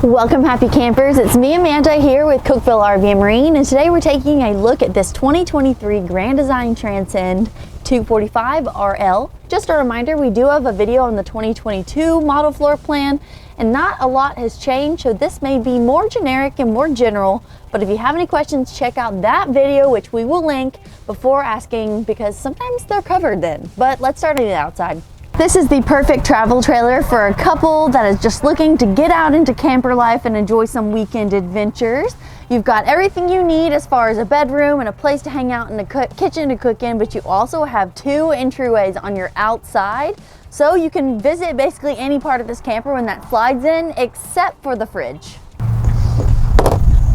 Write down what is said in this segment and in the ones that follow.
Welcome happy campers, it's me Amanda here with Cookeville RV and Marine, and today we're taking a look at this 2023 Grand Design Transcend 245RL. Just a reminder, we do have a video on the 2022 model floor plan and not a lot has changed, so this may be more generic and more general, but if you have any questions, check out that video, which we will link before asking, because sometimes they're covered then. But let's start on the outside. This is the perfect travel trailer for a couple that is just looking to get out into camper life and enjoy some weekend adventures. You've got everything you need as far as a bedroom and a place to hang out and a kitchen to cook in, but you also have two entryways on your outside. So you can visit basically any part of this camper when that slides in, except for the fridge.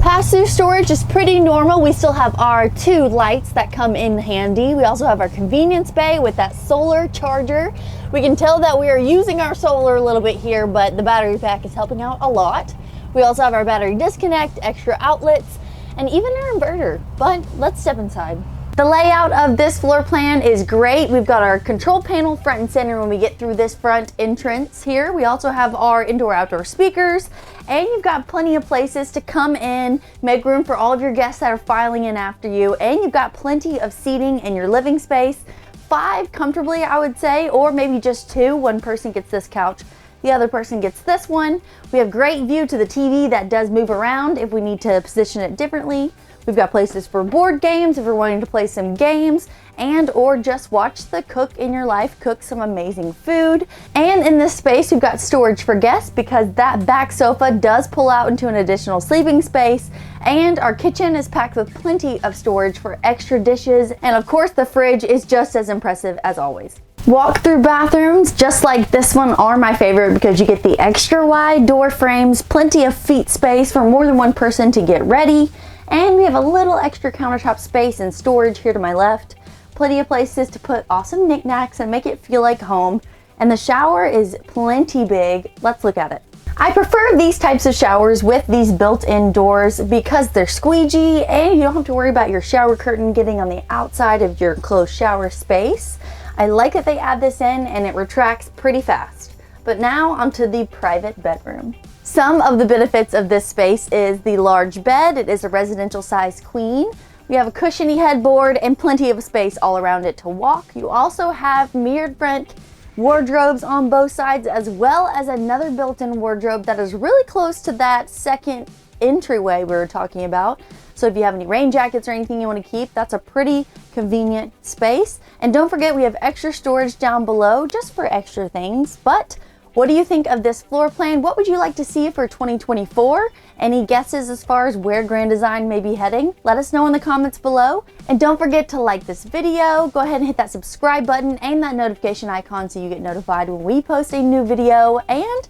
Pass-through storage is pretty normal. We still have our two lights that come in handy. We also have our convenience bay with that solar charger. We can tell that we are using our solar a little bit here, but the battery pack is helping out a lot. We also have our battery disconnect, extra outlets, and even our inverter. But let's step inside. The layout of this floor plan is great. We've got our control panel front and center when we get through this front entrance here. We also have our indoor-outdoor speakers, and you've got plenty of places to come in, make room for all of your guests that are filing in after you, and you've got plenty of seating in your living space. 5 comfortably, I would say, or maybe just 2. One person gets this couch, the other person gets this one. We have great view to the TV that does move around if we need to position it differently. We've got places for board games if we're wanting to play some games, and or just watch the cook in your life cook some amazing food. And in this space we've got storage for guests because that back sofa does pull out into an additional sleeping space, and our kitchen is packed with plenty of storage for extra dishes, and of course the fridge is just as impressive as always. Walk-through bathrooms, just like this one, are my favorite because you get the extra wide door frames, plenty of feet space for more than one person to get ready, and we have a little extra countertop space and storage here to my left. Plenty of places to put awesome knickknacks and make it feel like home, and the shower is plenty big. Let's look at it. I prefer these types of showers with these built-in doors because they're squeegee and you don't have to worry about your shower curtain getting on the outside of your enclosed shower space. I like that they add this in and it retracts pretty fast. But now onto the private bedroom. Some of the benefits of this space is the large bed. It is a residential size queen. We have a cushiony headboard and plenty of space all around it to walk. You also have mirrored front wardrobes on both sides, as well as another built-in wardrobe that is really close to that second entryway we were talking about. So if you have any rain jackets or anything you want to keep, that's a pretty convenient space. And don't forget, we have extra storage down below just for extra things. But what do you think of this floor plan? What would you like to see for 2024? Any guesses as far as where Grand Design may be heading? Let us know in the comments below. And don't forget to like this video. Go ahead and hit that subscribe button and that notification icon so you get notified when we post a new video. And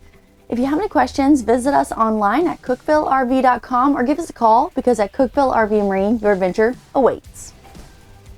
if you have any questions, visit us online at cookvillerv.com or give us a call, because at Cookeville RV and Marine, your adventure awaits.